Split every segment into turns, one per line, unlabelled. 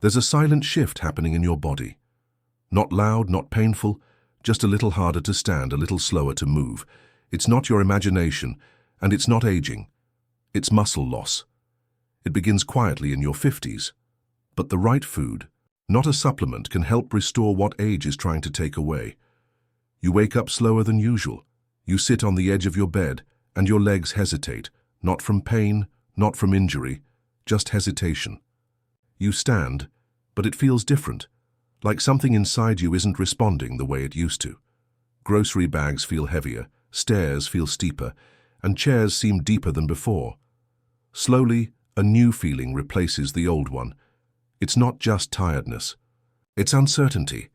There's a silent shift happening in your body. Not loud, not painful, just a little harder to stand, a little slower to move. It's not your imagination, and it's not aging. It's muscle loss. It begins quietly in your 50s. But the right food, not a supplement, can help restore what age is trying to take away. You wake up slower than usual. You sit on the edge of your bed, and your legs hesitate, not from pain, not from injury, just hesitation. You stand, but it feels different, like something inside you isn't responding the way it used to. Grocery bags feel heavier, stairs feel steeper, and chairs seem deeper than before. Slowly, a new feeling replaces the old one. It's not just tiredness. It's uncertainty.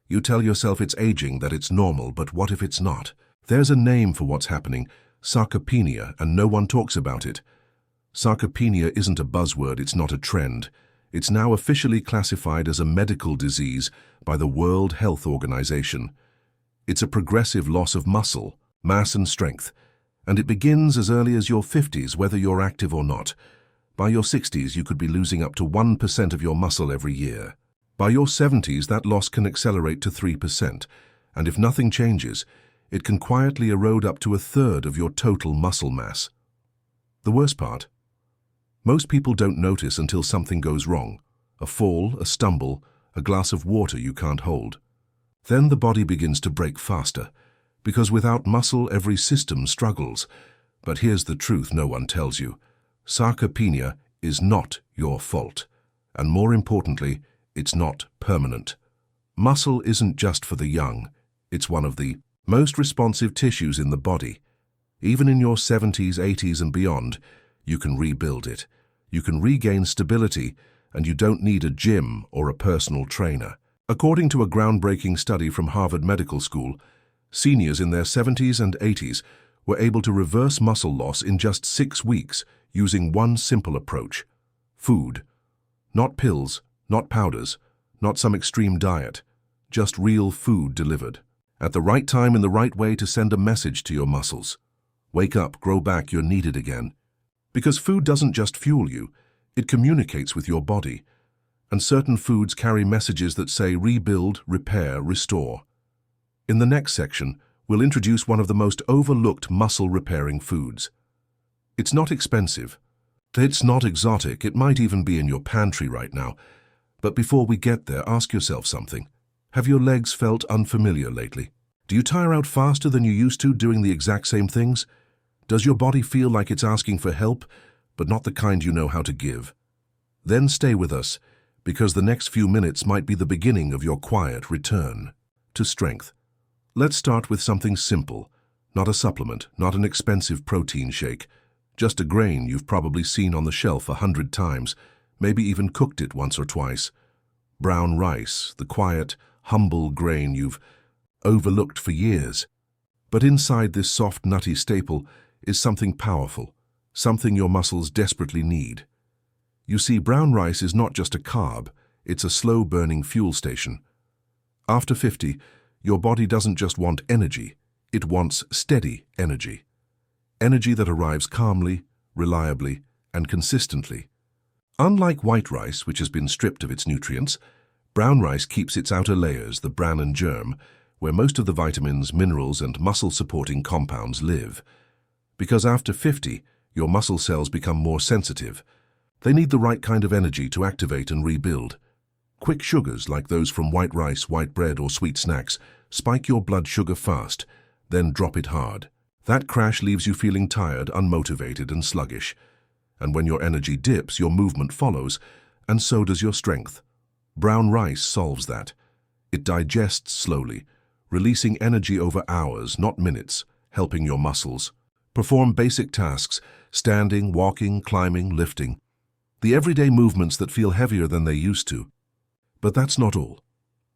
You tell yourself it's aging, that it's normal, but what if it's not? There's a name for what's happening, sarcopenia, and no one talks about it. Sarcopenia isn't a buzzword, it's not a trend. It's now officially classified as a medical disease by the World Health Organization. It's a progressive loss of muscle, mass and strength, and it begins as early as your 50s, whether you're active or not. By your 60s, you could be losing up to 1% of your muscle every year. By your 70s, that loss can accelerate to 3%, and if nothing changes, it can quietly erode up to 1/3 of your total muscle mass. The worst part? Most people don't notice until something goes wrong. A fall, a stumble, a glass of water you can't hold. Then the body begins to break faster, because without muscle, every system struggles. But here's the truth no one tells you. Sarcopenia is not your fault, and more importantly, it's not permanent. Muscle isn't just for the young. It's one of the most responsive tissues in the body. Even in your 70s, 80s, and beyond, you can rebuild it. You can regain stability, and you don't need a gym or a personal trainer. According to a groundbreaking study from Harvard Medical School, seniors in their 70s and 80s were able to reverse muscle loss in just 6 weeks using one simple approach: food. Not pills, not powders, not some extreme diet, just real food delivered. At the right time, in the right way, to send a message to your muscles. Wake up, grow back, you're needed again. Because food doesn't just fuel you, it communicates with your body. And certain foods carry messages that say rebuild, repair, restore. In the next section, we'll introduce one of the most overlooked muscle-repairing foods. It's not expensive. It's not exotic. It might even be in your pantry right now. But before we get there, ask yourself something. Have your legs felt unfamiliar lately? Do you tire out faster than you used to doing the exact same things? Does your body feel like it's asking for help, but not the kind you know how to give? Then stay with us, because the next few minutes might be the beginning of your quiet return to strength. Let's start with something simple, not a supplement, not an expensive protein shake, just a grain you've probably seen on the shelf 100 times, maybe even cooked it once or twice. Brown rice, the quiet, humble grain you've overlooked for years. But inside this soft, nutty staple is something powerful, something your muscles desperately need. You see, brown rice is not just a carb, it's a slow-burning fuel station. After 50, your body doesn't just want energy, it wants steady energy. Energy that arrives calmly, reliably, and consistently. Unlike white rice, which has been stripped of its nutrients, brown rice keeps its outer layers, the bran and germ, where most of the vitamins, minerals, and muscle-supporting compounds live. Because after 50, your muscle cells become more sensitive. They need the right kind of energy to activate and rebuild. Quick sugars, like those from white rice, white bread, or sweet snacks, spike your blood sugar fast, then drop it hard. That crash leaves you feeling tired, unmotivated, and sluggish. And when your energy dips, your movement follows, and so does your strength. Brown rice solves that. It digests slowly, releasing energy over hours, not minutes, helping your muscles perform basic tasks: standing, walking, climbing, lifting. The everyday movements that feel heavier than they used to. But that's not all.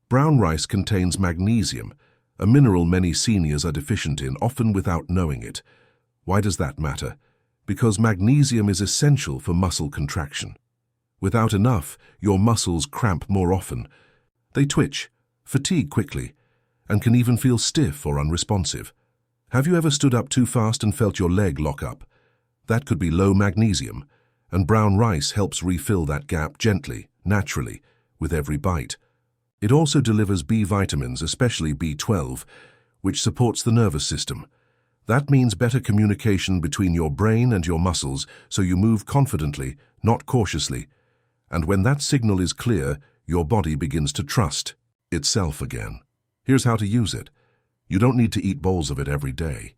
Brown rice contains magnesium, a mineral many seniors are deficient in, often without knowing it. Why does that matter? Because magnesium is essential for muscle contraction. Without enough, your muscles cramp more often. They twitch, fatigue quickly, and can even feel stiff or unresponsive. Have you ever stood up too fast and felt your leg lock up? That could be low magnesium, and brown rice helps refill that gap gently, naturally, with every bite. It also delivers B vitamins, especially B12, which supports the nervous system. That means better communication between your brain and your muscles, so you move confidently, not cautiously. And when that signal is clear, your body begins to trust itself again. Here's how to use it. You don't need to eat bowls of it every day.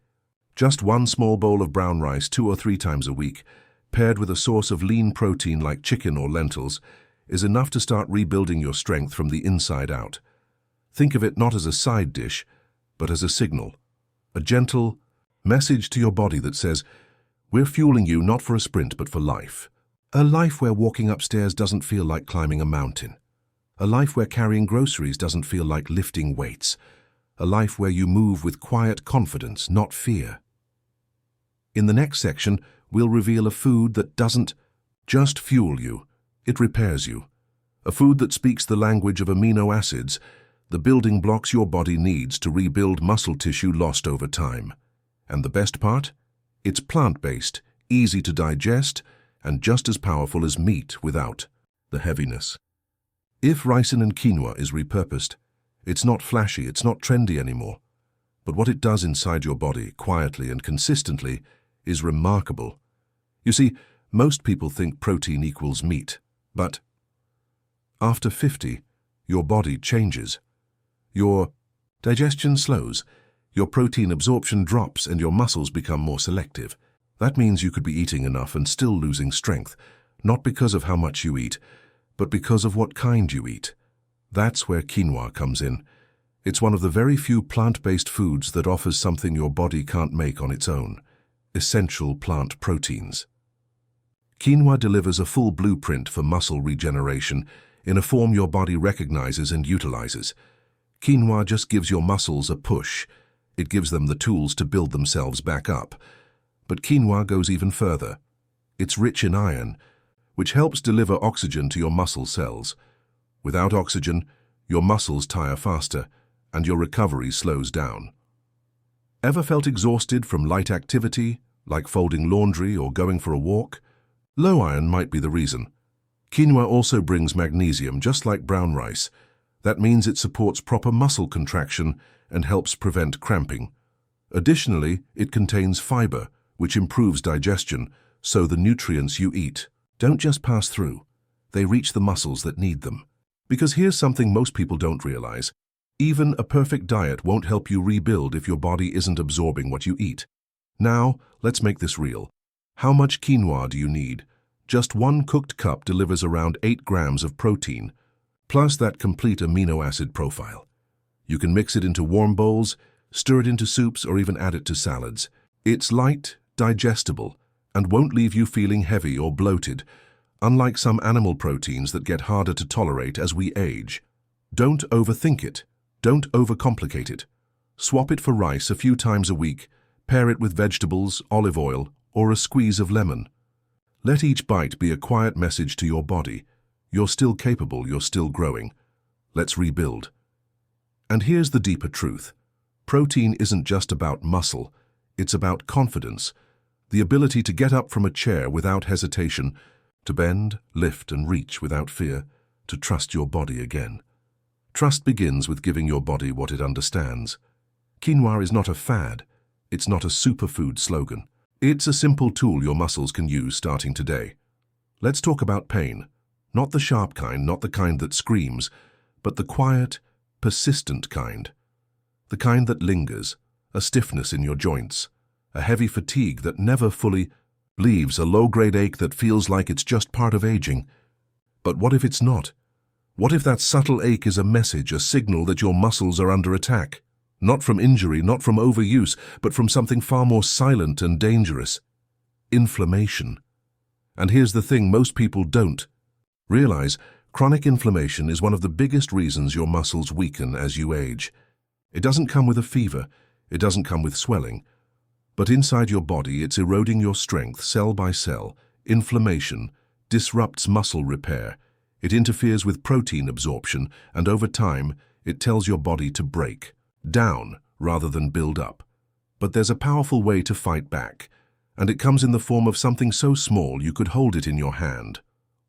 Just one small bowl of brown rice 2 or 3 times a week, paired with a source of lean protein like chicken or lentils, is enough to start rebuilding your strength from the inside out. Think of it not as a side dish, but as a signal, a gentle message to your body that says, we're fueling you not for a sprint but for life. A life where walking upstairs doesn't feel like climbing a mountain. A life where carrying groceries doesn't feel like lifting weights. A life where you move with quiet confidence, not fear. In the next section, we'll reveal a food that doesn't just fuel you, it repairs you. A food that speaks the language of amino acids, the building blocks your body needs to rebuild muscle tissue lost over time. And the best part? It's plant-based, easy to digest, and just as powerful as meat without the heaviness. If ricin and quinoa is repurposed, it's not flashy, it's not trendy anymore. But what it does inside your body, quietly and consistently, is remarkable. You see, most people think protein equals meat, but after 50, your body changes. Your digestion slows, your protein absorption drops, and your muscles become more selective. That means you could be eating enough and still losing strength, not because of how much you eat, but because of what kind you eat. That's where quinoa comes in. It's one of the very few plant-based foods that offers something your body can't make on its own: essential plant proteins. Quinoa delivers a full blueprint for muscle regeneration in a form your body recognizes and utilizes. Quinoa just gives your muscles a push. It gives them the tools to build themselves back up. But quinoa goes even further. It's rich in iron, which helps deliver oxygen to your muscle cells. Without oxygen, your muscles tire faster, and your recovery slows down. Ever felt exhausted from light activity, like folding laundry or going for a walk? Low iron might be the reason. Quinoa also brings magnesium, just like brown rice. That means it supports proper muscle contraction and helps prevent cramping. Additionally, it contains fiber, which improves digestion, so the nutrients you eat don't just pass through. They reach the muscles that need them. Because here's something most people don't realize. Even a perfect diet won't help you rebuild if your body isn't absorbing what you eat. Now, let's make this real. How much quinoa do you need? Just 1 cooked cup delivers around 8 grams of protein, plus that complete amino acid profile. You can mix it into warm bowls, stir it into soups, or even add it to salads. It's light, digestible, and won't leave you feeling heavy or bloated, unlike some animal proteins that get harder to tolerate as we age. Don't overthink it. Don't overcomplicate it. Swap it for rice a few times a week, pair it with vegetables, olive oil, or a squeeze of lemon. Let each bite be a quiet message to your body. You're still capable, you're still growing. Let's rebuild. And here's the deeper truth. Protein isn't just about muscle, it's about confidence, the ability to get up from a chair without hesitation, to bend, lift, and reach without fear, to trust your body again. Trust begins with giving your body what it understands. Quinoa is not a fad. It's not a superfood slogan. It's a simple tool your muscles can use starting today. Let's talk about pain. Not the sharp kind, not the kind that screams, but the quiet, persistent kind. The kind that lingers, a stiffness in your joints, a heavy fatigue that never fully leaves, a low-grade ache that feels like it's just part of aging. But what if it's not? What if that subtle ache is a message, a signal that your muscles are under attack? Not from injury, not from overuse, but from something far more silent and dangerous: inflammation. And here's the thing most people don't realize: chronic inflammation is one of the biggest reasons your muscles weaken as you age. It doesn't come with a fever, it doesn't come with swelling, but inside your body it's eroding your strength cell by cell. Inflammation disrupts muscle repair, it interferes with protein absorption, and over time it tells your body to break down rather than build up. But there's a powerful way to fight back, and it comes in the form of something so small you could hold it in your hand: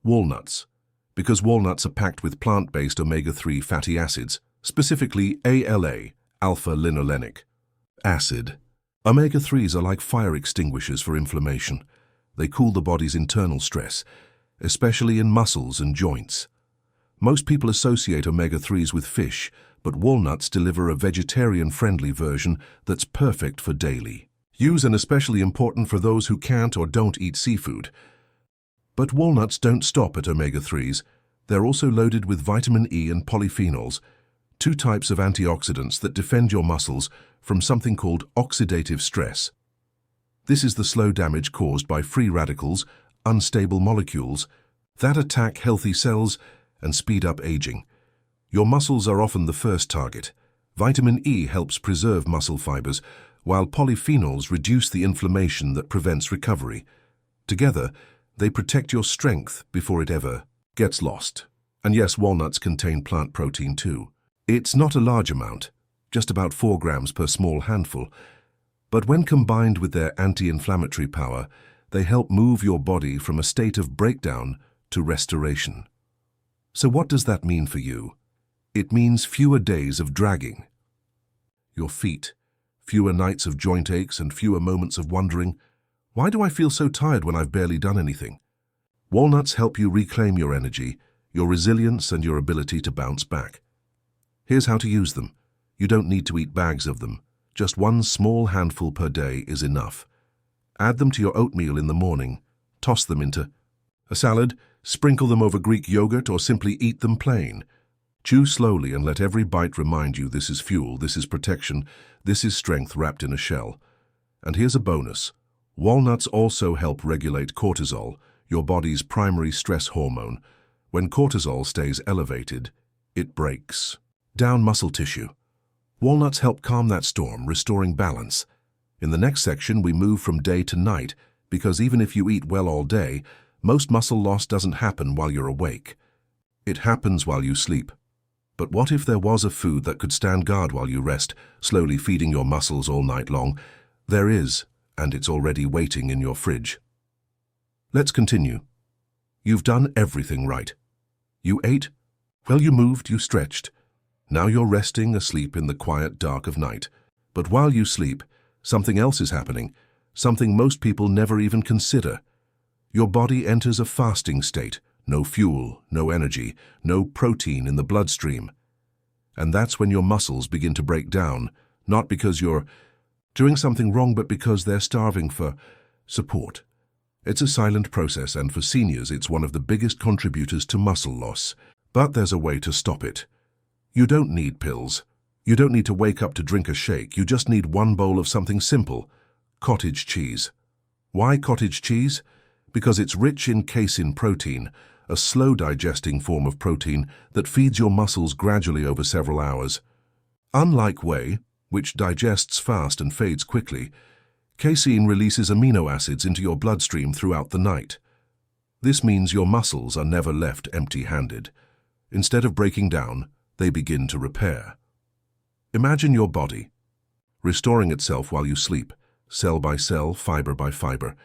walnuts. Because walnuts are packed with plant-based omega-3 fatty acids, specifically ALA, alpha-linolenic acid. Omega-3s are like fire extinguishers for inflammation. They cool the body's internal stress, especially in muscles and joints. Most people associate omega-3s with fish, but walnuts deliver a vegetarian-friendly version that's perfect for daily use and especially important for those who can't or don't eat seafood. But walnuts don't stop at omega-3s. They're also loaded with vitamin E and polyphenols, two types of antioxidants that defend your muscles from something called oxidative stress. This is the slow damage caused by free radicals, unstable molecules, that attack healthy cells and speed up aging. Your muscles are often the first target. Vitamin E helps preserve muscle fibers, while polyphenols reduce the inflammation that prevents recovery. Together, they protect your strength before it ever gets lost. And yes, walnuts contain plant protein too. It's not a large amount, just about 4 grams per small handful, but when combined with their anti-inflammatory power, they help move your body from a state of breakdown to restoration. So what does that mean for you? It means fewer days of dragging your feet, fewer nights of joint aches and fewer moments of wondering, why do I feel so tired when I've barely done anything? Walnuts help you reclaim your energy, your resilience and your ability to bounce back. Here's how to use them. You don't need to eat bags of them. Just one small handful per day is enough. Add them to your oatmeal in the morning. Toss them into a salad, sprinkle them over Greek yogurt, or simply eat them plain. Chew slowly and let every bite remind you this is fuel, this is protection, this is strength wrapped in a shell. And here's a bonus. Walnuts also help regulate cortisol, your body's primary stress hormone. When cortisol stays elevated, it breaks down muscle tissue. Walnuts help calm that storm, restoring balance. In the next section, we move from day to night, because even if you eat well all day, most muscle loss doesn't happen while you're awake. It happens while you sleep. But what if there was a food that could stand guard while you rest, slowly feeding your muscles all night long? There is, and it's already waiting in your fridge. Let's continue. You've done everything right. You ate, well, you moved, you stretched. Now you're resting asleep in the quiet dark of night. But while you sleep, something else is happening, something most people never even consider. Your body enters a fasting state. No fuel, no energy, no protein in the bloodstream. And that's when your muscles begin to break down, not because you're doing something wrong, but because they're starving for support. It's a silent process, and for seniors, it's one of the biggest contributors to muscle loss. But there's a way to stop it. You don't need pills. You don't need to wake up to drink a shake. You just need one bowl of something simple: cottage cheese. Why cottage cheese? Because it's rich in casein protein, a slow-digesting form of protein that feeds your muscles gradually over several hours. Unlike whey, which digests fast and fades quickly, casein releases amino acids into your bloodstream throughout the night. This means your muscles are never left empty-handed. Instead of breaking down, they begin to repair. Imagine your body restoring itself while you sleep, cell by cell, fiber by fiber.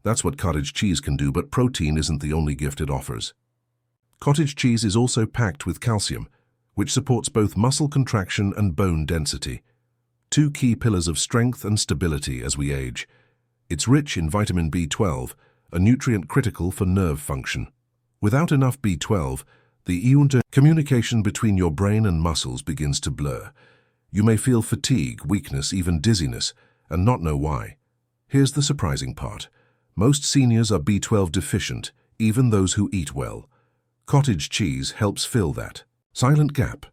That's what cottage cheese can do, but protein isn't the only gift it offers. Cottage cheese is also packed with calcium, which supports both muscle contraction and bone density, two key pillars of strength and stability as we age. It's rich in vitamin B12, a nutrient critical for nerve function. Without enough B12, the communication between your brain and muscles begins to blur. You may feel fatigue, weakness, even dizziness, and not know why. Here's the surprising part. Most seniors are B12 deficient, even those who eat well. Cottage cheese helps fill that silent gap,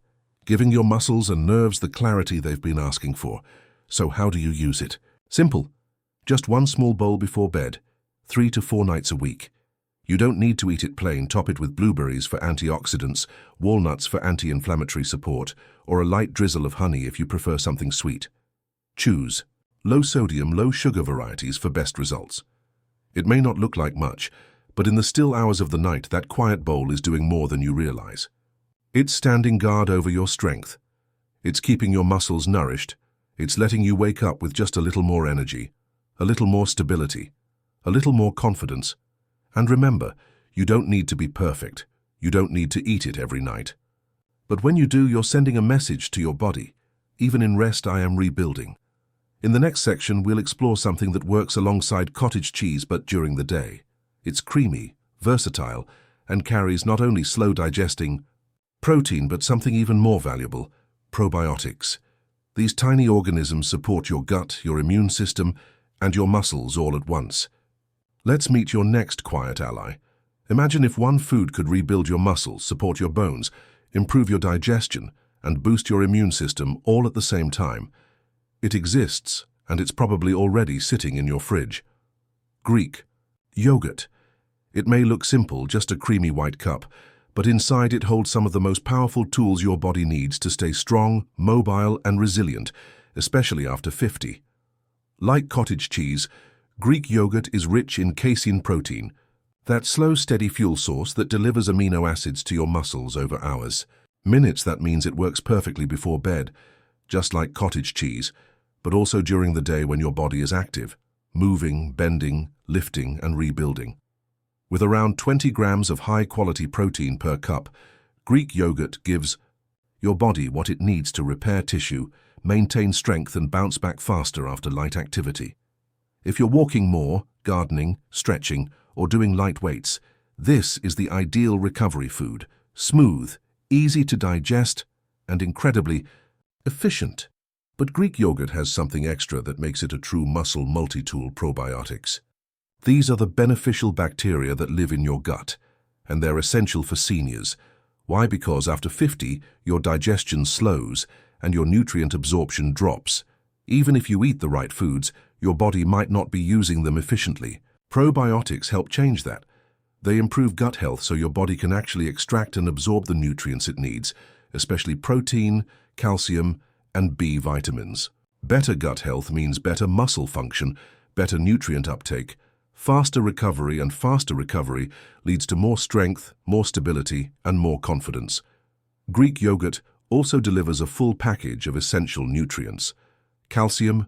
giving your muscles and nerves the clarity they've been asking for. So how do you use it? Simple. Just one small bowl before bed, 3 to 4 nights a week. You don't need to eat it plain. Top it with blueberries for antioxidants, walnuts for anti-inflammatory support, or a light drizzle of honey if you prefer something sweet. Choose low-sodium, low-sugar varieties for best results. It may not look like much, but in the still hours of the night, that quiet bowl is doing more than you realize. It's standing guard over your strength. It's keeping your muscles nourished. It's letting you wake up with just a little more energy, a little more stability, a little more confidence. And remember, you don't need to be perfect. You don't need to eat it every night. But when you do, you're sending a message to your body. Even in rest, I am rebuilding. In the next section, we'll explore something that works alongside cottage cheese but during the day. It's creamy, versatile, and carries not only slow digesting protein but something even more valuable, probiotics. These tiny organisms support your gut, your immune system, and your muscles all at once. Let's meet your next quiet ally. Imagine if one food could rebuild your muscles, support your bones, improve your digestion, and boost your immune system all at the same time. It exists, and it's probably already sitting in your fridge. Greek yogurt. It may look simple, just a creamy white cup, but inside it holds some of the most powerful tools your body needs to stay strong, mobile, and resilient, especially after 50. Like cottage cheese, Greek yogurt is rich in casein protein, that slow, steady fuel source that delivers amino acids to your muscles over hours. Minutes, that means it works perfectly before bed, just like cottage cheese, but also during the day when your body is active, moving, bending, lifting, and rebuilding. With around 20 grams of high-quality protein per cup, Greek yogurt gives your body what it needs to repair tissue, maintain strength, and bounce back faster after light activity. If you're walking more, gardening, stretching, or doing light weights, this is the ideal recovery food: smooth, easy to digest, and incredibly efficient. But Greek yogurt has something extra that makes it a true muscle multi-tool: probiotics. These are the beneficial bacteria that live in your gut, and they're essential for seniors. Why? Because after 50, your digestion slows and your nutrient absorption drops. Even if you eat the right foods, your body might not be using them efficiently. Probiotics help change that. They improve gut health so your body can actually extract and absorb the nutrients it needs, especially protein, calcium, and B vitamins. Better gut health means better muscle function, better nutrient uptake, faster recovery, and faster recovery leads to more strength, more stability, and more confidence. Greek yogurt also delivers a full package of essential nutrients: calcium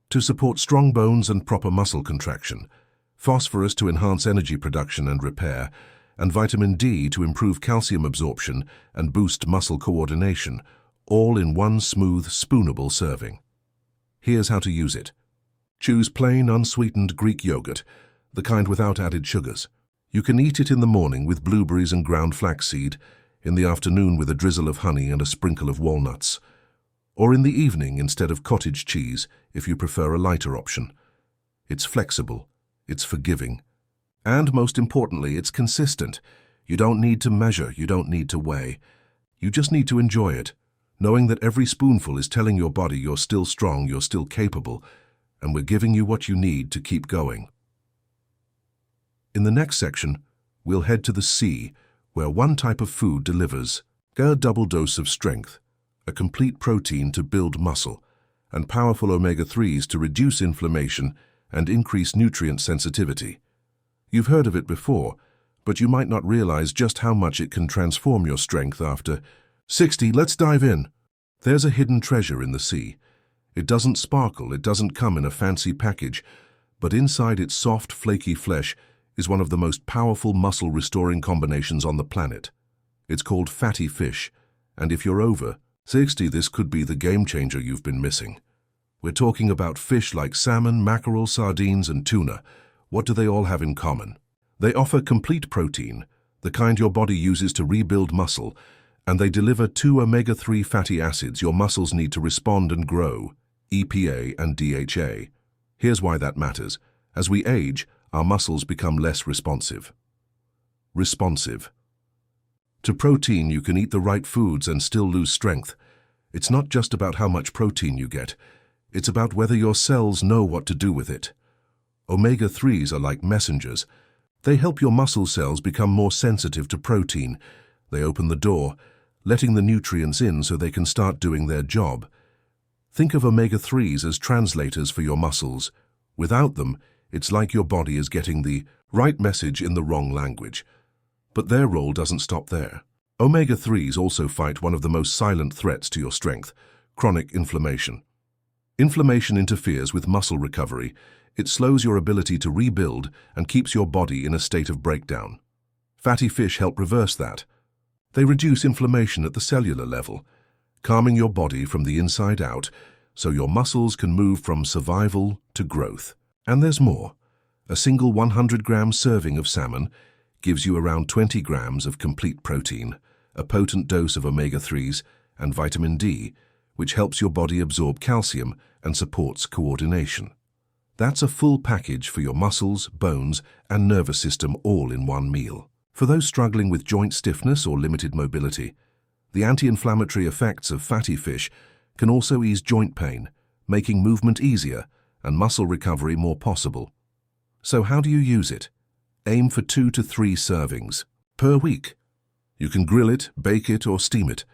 to support strong bones and proper muscle contraction, phosphorus to enhance energy production and repair, and vitamin D to improve calcium absorption and boost muscle coordination, all in one smooth, spoonable serving. Here's how to use it. Choose plain, unsweetened Greek yogurt, the kind without added sugars. You can eat it in the morning with blueberries and ground flaxseed, in the afternoon with a drizzle of honey and a sprinkle of walnuts, or in the evening instead of cottage cheese if you prefer a lighter option. It's flexible, it's forgiving, and most importantly, it's consistent. You don't need to measure, you don't need to weigh. You just need to enjoy it, knowing that every spoonful is telling your body you're still strong, you're still capable, and we're giving you what you need to keep going. In the next section, we'll head to the sea, where one type of food delivers a double dose of strength, a complete protein to build muscle, and powerful omega-3s to reduce inflammation and increase nutrient sensitivity. You've heard of it before, but you might not realize just how much it can transform your strength after 60. Let's dive in. There's a hidden treasure in the sea. It doesn't sparkle, it doesn't come in a fancy package, but inside its soft, flaky flesh is one of the most powerful muscle-restoring combinations on the planet. It's called fatty fish, and if you're over 60, this could be the game-changer you've been missing. We're talking about fish like salmon, mackerel, sardines, and tuna. What do they all have in common? They offer complete protein, the kind your body uses to rebuild muscle, and they deliver 2 omega-3 fatty acids your muscles need to respond and grow, EPA and DHA. Here's why that matters. As we age, our muscles become less responsive. To protein, you can eat the right foods and still lose strength. It's not just about how much protein you get. It's about whether your cells know what to do with it. Omega-3s are like messengers. They help your muscle cells become more sensitive to protein. They open the door, letting the nutrients in so they can start doing their job. Think of omega-3s as translators for your muscles. Without them, it's like your body is getting the right message in the wrong language. But their role doesn't stop there. Omega-3s also fight one of the most silent threats to your strength: chronic inflammation. Inflammation interferes with muscle recovery. It slows your ability to rebuild and keeps your body in a state of breakdown. Fatty fish help reverse that. They reduce inflammation at the cellular level, calming your body from the inside out so your muscles can move from survival to growth. And there's more. A single 100-gram serving of salmon gives you around 20 grams of complete protein, a potent dose of omega-3s, and vitamin D, which helps your body absorb calcium and supports coordination. That's a full package for your muscles, bones, and nervous system all in one meal. For those struggling with joint stiffness or limited mobility, the anti-inflammatory effects of fatty fish can also ease joint pain, making movement easier and muscle recovery more possible. So how do you use it? Aim for 2 to 3 servings per week. You can grill it, bake it, or steam it.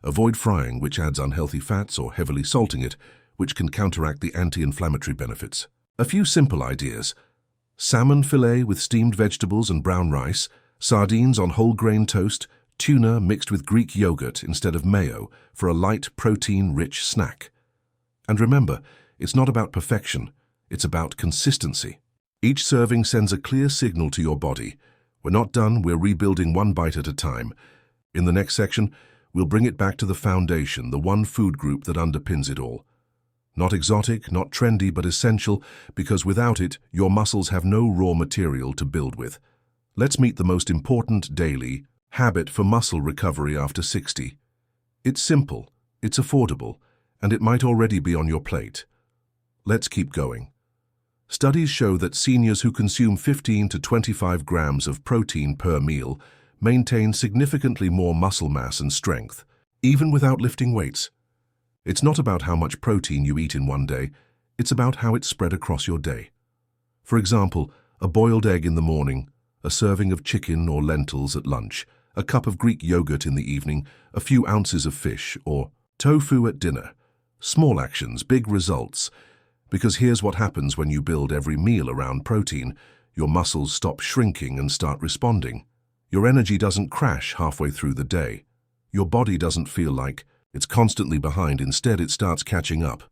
Avoid frying, which adds unhealthy fats, or heavily salting it, which can counteract the anti-inflammatory benefits. A few simple ideas: salmon fillet with steamed vegetables and brown rice, sardines on whole grain toast, tuna mixed with Greek yogurt instead of mayo for a light, protein-rich snack. And remember, it's not about perfection, it's about consistency. Each serving sends a clear signal to your body. We're not done, we're rebuilding one bite at a time. In the next section, we'll bring it back to the foundation, the one food group that underpins it all. Not exotic, not trendy, but essential, because without it, your muscles have no raw material to build with. Let's meet the most important daily habit for muscle recovery after 60. It's simple, it's affordable, and it might already be on your plate. Let's keep going. Studies show that seniors who consume 15 to 25 grams of protein per meal maintain significantly more muscle mass and strength, even without lifting weights. It's not about how much protein you eat in one day, it's about how it's spread across your day. For example, a boiled egg in the morning, a serving of chicken or lentils at lunch, a cup of Greek yogurt in the evening, a few ounces of fish, or tofu at dinner. Small actions, big results. Because here's what happens when you build every meal around protein. Your muscles stop shrinking and start responding. Your energy doesn't crash halfway through the day. Your body doesn't feel like it's constantly behind. Instead, it starts catching up.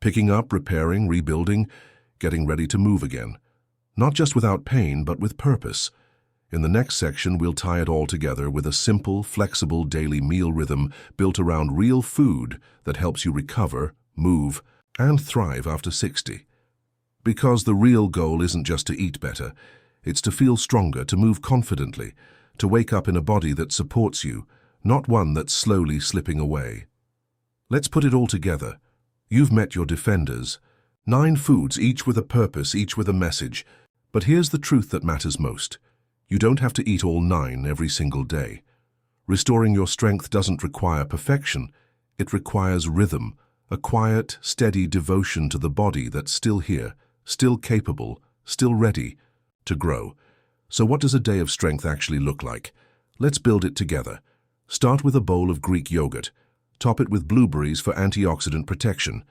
Picking up, repairing, rebuilding, getting ready to move again. Not just without pain, but with purpose. In the next section, we'll tie it all together with a simple, flexible daily meal rhythm built around real food that helps you recover, move, and thrive after 60. Because the real goal isn't just to eat better, it's to feel stronger, to move confidently, to wake up in a body that supports you, not one that's slowly slipping away. Let's put it all together. You've met your defenders. 9 foods, each with a purpose, each with a message. But here's the truth that matters most. You don't have to eat all 9 every single day. Restoring your strength doesn't require perfection. It requires rhythm, a quiet, steady devotion to the body that's still here, still capable, still ready to grow. So what does a day of strength actually look like? Let's build it together. Start with a bowl of Greek yogurt. Top it with blueberries for antioxidant protection.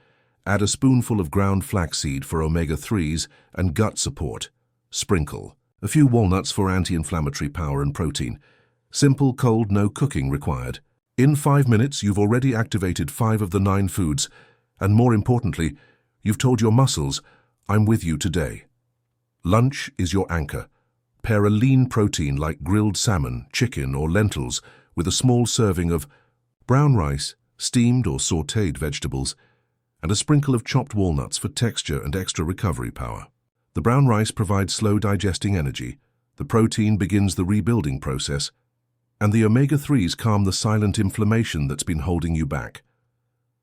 Add a spoonful of ground flaxseed for omega-3s and gut support. Sprinkle a few walnuts for anti-inflammatory power and protein. Simple, cold, no cooking required. In 5 minutes, you've already activated 5 of the 9 foods, and more importantly, you've told your muscles, I'm with you today. Lunch is your anchor. Pair a lean protein like grilled salmon, chicken, or lentils with a small serving of brown rice, steamed or sautéed vegetables, and a sprinkle of chopped walnuts for texture and extra recovery power. The brown rice provides slow digesting energy, the protein begins the rebuilding process, and the omega-3s calm the silent inflammation that's been holding you back.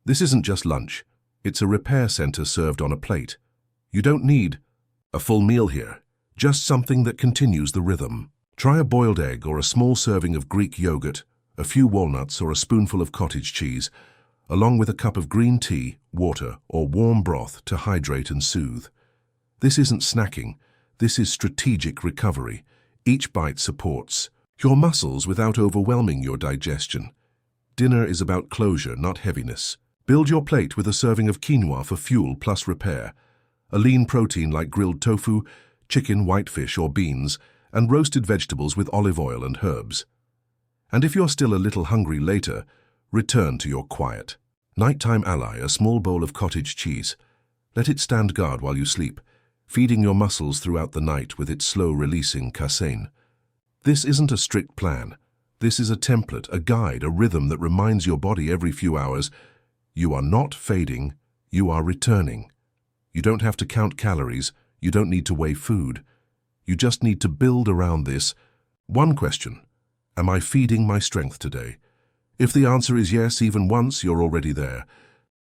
This isn't just lunch, it's a repair center served on a plate. You don't need a full meal here, just something that continues the rhythm. Try a boiled egg or a small serving of Greek yogurt, a few walnuts or a spoonful of cottage cheese, along with a cup of green tea, water, or warm broth to hydrate and soothe. This isn't snacking, this is strategic recovery. Each bite supports your muscles without overwhelming your digestion. Dinner is about closure, not heaviness. Build your plate with a serving of quinoa for fuel plus repair, a lean protein like grilled tofu, chicken, whitefish, or beans, and roasted vegetables with olive oil and herbs. And if you're still a little hungry later, return to your quiet nighttime ally, a small bowl of cottage cheese. Let it stand guard while you sleep, feeding your muscles throughout the night with its slow-releasing casein. This isn't a strict plan. This is a template, a guide, a rhythm that reminds your body every few hours, you are not fading, you are returning. You don't have to count calories, you don't need to weigh food. You just need to build around this. One question: am I feeding my strength today? If the answer is yes, even once, you're already there.